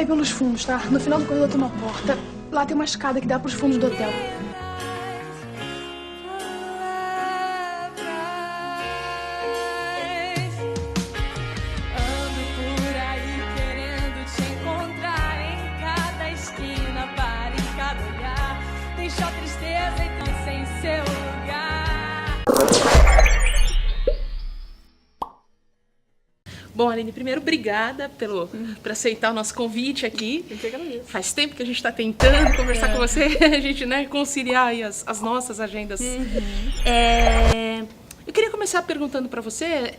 Aí pelos fundos, tá? No final do corredor tem uma porta. Lá tem uma escada que dá pros fundos do hotel. Ando por aí querendo te encontrar em cada esquina, para em cada olhar. Deixa a tristeza então sem seu lugar. Bom, Aline, primeiro, obrigada por aceitar o nosso convite aqui. Eu que agradeço. Faz tempo que a gente está tentando conversar com você, a gente, né, conciliar aí as nossas agendas. Eu queria começar perguntando para você,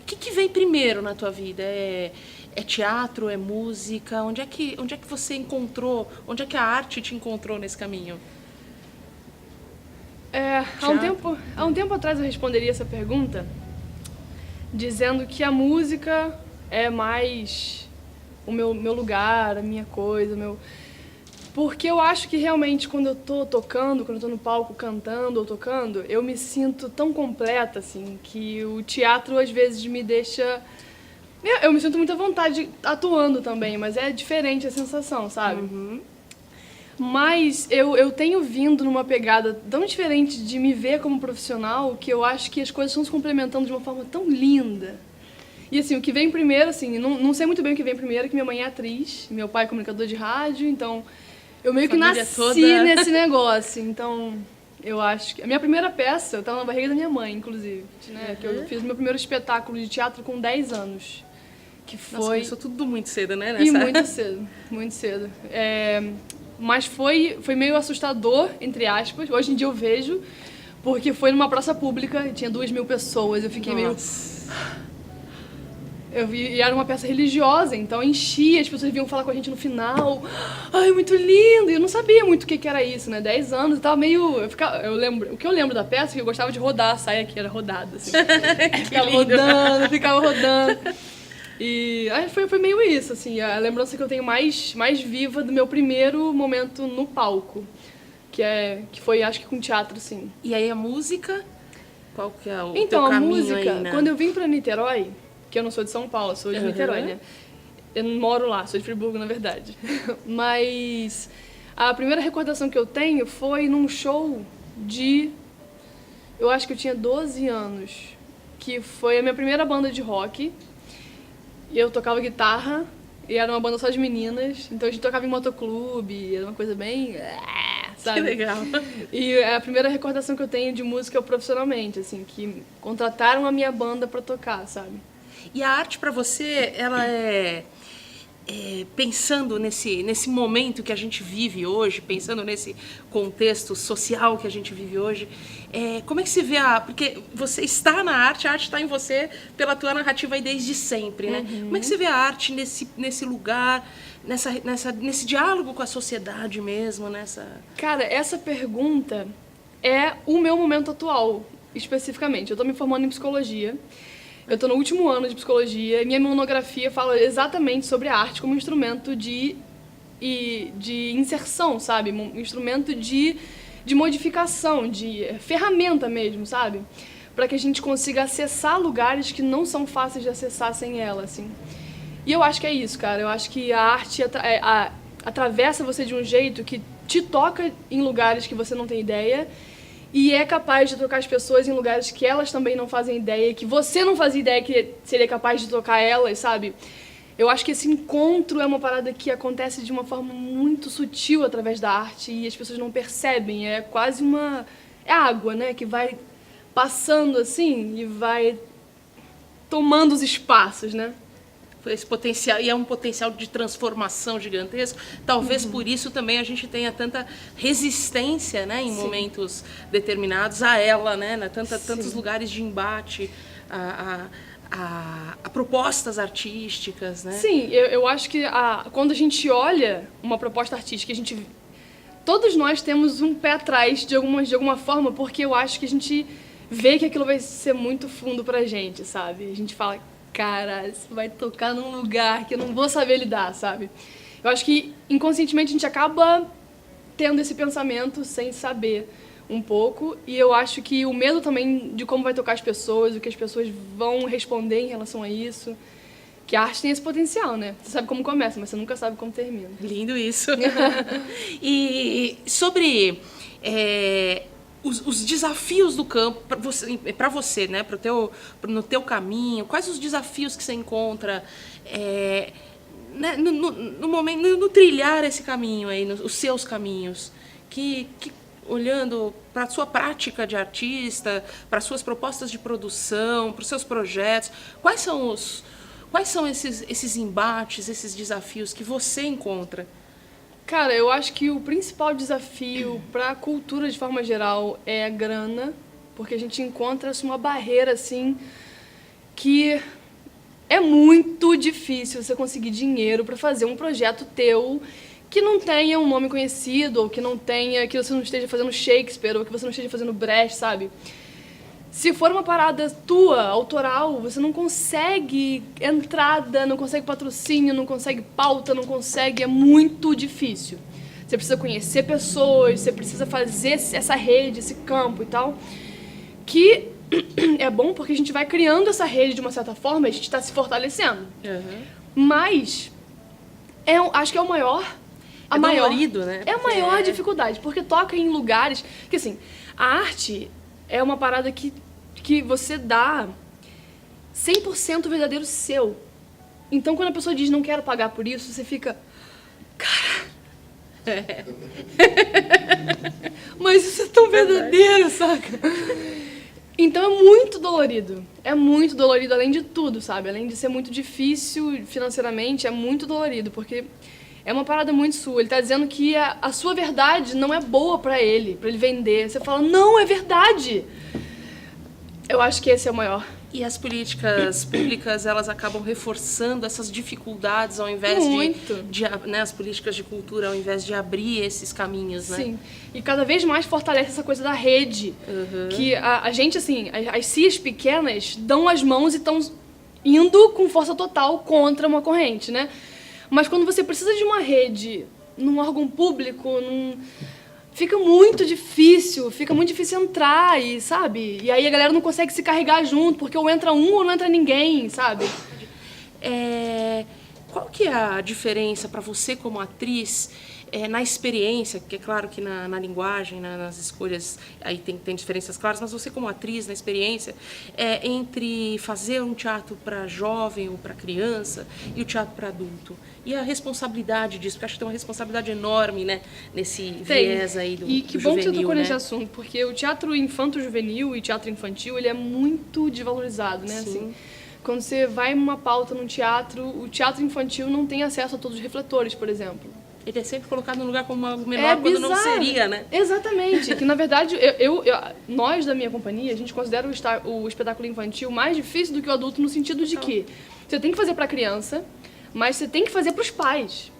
o que veio primeiro na tua vida? É teatro, é música? Onde é que você encontrou, onde é que a arte te encontrou nesse caminho? Há um tempo atrás eu responderia essa pergunta dizendo que a música é mais o meu lugar, a minha coisa, Porque eu acho que realmente quando eu tô tocando, quando eu tô no palco cantando ou tocando, eu me sinto tão completa, assim, que o teatro às vezes me deixa... Eu me sinto muita vontade atuando também, mas é diferente a sensação, sabe? Mas eu tenho vindo numa pegada tão diferente de me ver como profissional que eu acho que as coisas estão se complementando de uma forma tão linda. E assim, o que vem primeiro, assim, não sei muito bem o que vem primeiro, que minha mãe é atriz, meu pai é comunicador de rádio, então eu meio que nasci nesse negócio. Então eu acho que a minha primeira peça, eu tava na barriga da minha mãe, inclusive, né? Que eu fiz meu primeiro espetáculo de teatro com 10 anos. Que foi... Nossa, começou tudo muito cedo, né? E muito cedo, muito cedo. Mas foi meio assustador, entre aspas. Hoje em dia eu vejo, porque foi numa praça pública, e tinha 2.000 pessoas, eu fiquei meio... E era uma peça religiosa, então enchia, as pessoas vinham falar com a gente no final. Ai, muito lindo! E eu não sabia muito o que era isso, né? 10 anos, eu tava meio... o que eu lembro da peça é que eu gostava de rodar, a saia que era rodada, assim. ficava rodando. E aí foi meio isso, assim, a lembrança que eu tenho mais viva do meu primeiro momento no palco, que foi, acho que com teatro, assim. E aí a música, qual que é o Então, teu a caminho música, aí, né? quando eu vim pra Niterói, que eu não sou de São Paulo, sou de Niterói, né? Eu não moro lá, sou de Friburgo, na verdade. Mas a primeira recordação que eu tenho foi num show eu acho que eu tinha 12 anos, que foi a minha primeira banda de rock. E eu tocava guitarra, e era uma banda só de meninas, então a gente tocava em motoclube, era uma coisa bem... sabe? Que legal. E a primeira recordação que eu tenho de música profissionalmente, assim, que contrataram a minha banda pra tocar, sabe? E a arte pra você, ela pensando nesse momento que a gente vive hoje, pensando nesse contexto social que a gente vive hoje, como é que se vê porque você está na arte, a arte está em você pela tua narrativa aí desde sempre, né? Como é que você vê a arte nesse lugar, nesse diálogo com a sociedade mesmo, Cara, essa pergunta é o meu momento atual, especificamente. Eu tô me formando em psicologia. Eu estou no último ano de psicologia e minha monografia fala exatamente sobre a arte como instrumento de inserção, sabe? Um instrumento de modificação, de ferramenta mesmo, sabe? Para que a gente consiga acessar lugares que não são fáceis de acessar sem ela, assim. E eu acho que é isso, cara. Eu acho que a arte atravessa você de um jeito que te toca em lugares que você não tem ideia e é capaz de tocar as pessoas em lugares que elas também não fazem ideia, que você não fazia ideia que seria capaz de tocar elas, sabe? Eu acho que esse encontro é uma parada que acontece de uma forma muito sutil através da arte e as pessoas não percebem. É quase é água, né? Que vai passando assim e vai tomando os espaços, né? esse potencial, e é um potencial de transformação gigantesco. Talvez por isso também a gente tenha tanta resistência, né, em momentos determinados a ela, né, tantos lugares de embate, a propostas artísticas, né? Sim, eu acho que quando a gente olha uma proposta artística, todos nós temos um pé atrás de alguma forma, porque eu acho que a gente vê que aquilo vai ser muito fundo pra gente, sabe? A gente fala, cara, isso vai tocar num lugar que eu não vou saber lidar, sabe? Eu acho que inconscientemente a gente acaba tendo esse pensamento sem saber um pouco, e eu acho que o medo também de como vai tocar as pessoas, o que as pessoas vão responder em relação a isso, Que a arte tem esse potencial, né? Você sabe como começa, mas você nunca sabe como termina. Lindo isso. E sobre os desafios do campo para você, né? No teu caminho, quais os desafios que você encontra né, no momento, no trilhar esse caminho aí, os seus caminhos, que olhando para a sua prática de artista, para as suas propostas de produção, para os seus projetos, quais são esses embates, esses desafios que você encontra? Cara, eu acho que o principal desafio para a cultura de forma geral é a grana, porque a gente encontra uma barreira assim que é muito difícil você conseguir dinheiro para fazer um projeto teu que não tenha um nome conhecido, ou que você não esteja fazendo Shakespeare, ou que você não esteja fazendo Brecht, sabe? Se for uma parada tua, autoral, você não consegue entrada, não consegue patrocínio, não consegue pauta, é muito difícil. Você precisa conhecer pessoas, você precisa fazer essa rede, esse campo e tal, que é bom porque a gente vai criando essa rede de uma certa forma, a gente está se fortalecendo. Uhum. Mas, acho que é o maior... dolorido, né? É a maior dificuldade, porque toca em lugares... Que assim, a arte é uma parada que você dá 100% verdadeiro seu. Então, quando a pessoa diz não quero pagar por isso, você fica... Cara... Mas isso é tão verdadeiro, saca? Então é muito dolorido. É muito dolorido além de tudo, sabe? Além de ser muito difícil financeiramente, é muito dolorido, porque... É uma parada muito sua. Ele tá dizendo que a sua verdade não é boa pra ele vender. Você fala, não, é verdade. Eu acho que esse é o maior. E as políticas públicas, elas acabam reforçando essas dificuldades ao invés de né, as políticas de cultura, ao invés de abrir esses caminhos, né? Sim. E cada vez mais fortalece essa coisa da rede. Uhum. Que a gente, assim, as CIAs pequenas dão as mãos e estão indo com força total contra uma corrente, né? Mas quando você precisa de uma rede num órgão público, fica muito difícil entrar, e, sabe? E aí a galera não consegue se carregar junto, porque ou entra um ou não entra ninguém, sabe? Qual que é a diferença para você como atriz na experiência, porque é claro que na linguagem, nas escolhas, aí tem diferenças claras, mas você como atriz, na experiência, entre fazer um teatro para jovem ou para criança e o teatro para adulto? E a responsabilidade disso, porque acho que tem uma responsabilidade enorme, né, nesse viés aí do E que do bom que você juvenil, tocou né? nesse assunto, porque o teatro infanto-juvenil e teatro infantil, ele é muito desvalorizado, né? Sim. Assim, quando você vai numa pauta num teatro, o teatro infantil não tem acesso a todos os refletores, por exemplo. Ele é sempre colocado num lugar como algo menor quando não seria, né? Exatamente. Que, na verdade, nós da minha companhia, a gente considera o espetáculo infantil mais difícil do que o adulto no sentido de que você tem que fazer pra criança, mas você tem que fazer pros pais.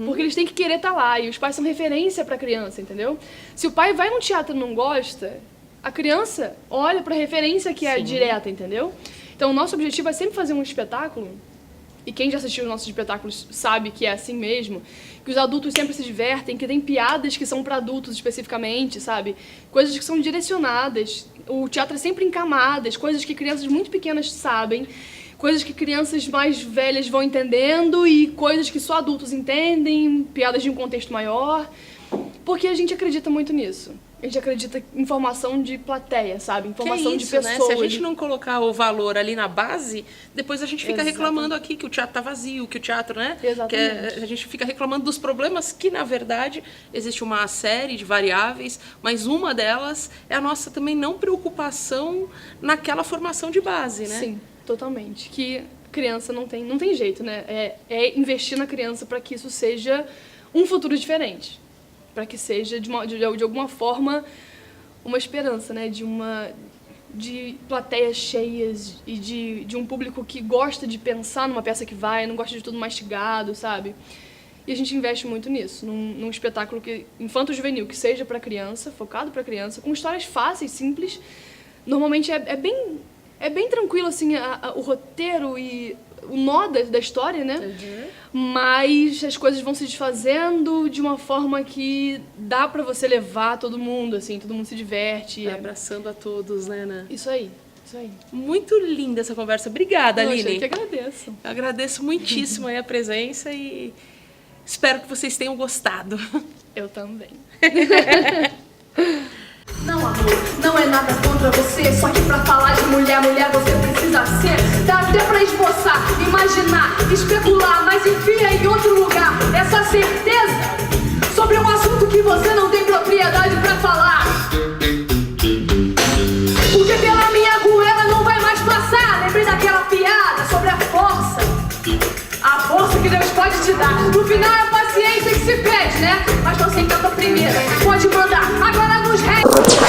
Porque eles têm que querer estar lá, e os pais são referência pra criança, entendeu? Se o pai vai num teatro e não gosta, a criança olha pra referência que é direta, entendeu? Então, o nosso objetivo é sempre fazer um espetáculo, e quem já assistiu os nossos espetáculos sabe que é assim mesmo, que os adultos sempre se divertem, que tem piadas que são para adultos especificamente, sabe? Coisas que são direcionadas. O teatro é sempre em camadas, coisas que crianças muito pequenas sabem, coisas que crianças mais velhas vão entendendo e coisas que só adultos entendem, piadas de um contexto maior, porque a gente acredita muito nisso. A gente acredita em formação de plateia, sabe? Informação de pessoas. Né? Se a gente não colocar o valor ali na base, depois a gente fica reclamando aqui que o teatro tá vazio, que o teatro, né? Exatamente. A gente fica reclamando dos problemas que, na verdade, existe uma série de variáveis, mas uma delas é a nossa também não preocupação naquela formação de base, né? Sim, totalmente. Que criança não tem jeito, né? É investir na criança para que isso seja um futuro diferente. Para que seja, de alguma forma, uma esperança, né? De plateias cheias e de um público que gosta de pensar numa peça que vai, não gosta de tudo mastigado, sabe? E a gente investe muito nisso, num espetáculo infanto-juvenil, que seja para criança, focado para criança, com histórias fáceis, simples. Normalmente é bem tranquilo, assim, o roteiro e o nó da história, né? Mas as coisas vão se desfazendo de uma forma que dá pra você levar todo mundo, assim, todo mundo se diverte. Abraçando a todos, né, Ana? Isso aí. Isso aí. Muito linda essa conversa. Obrigada, Eu Aline. que agradeço. Eu agradeço muitíssimo aí a presença e espero que vocês tenham gostado. Eu também. Não, amor, não é nada contra você. Só que pra falar de mulher, mulher você precisa ser. Dá até pra esboçar, imaginar, especular, mas enfia em outro lugar essa certeza sobre um assunto que você não tem propriedade pra falar. Porque pela minha goela não vai mais passar. Lembrei daquela piada sobre a força que Deus pode te dar. No final é a paciência que se pede, né? Mas não sem tanta primeira. Pode mandar, agora nos restos.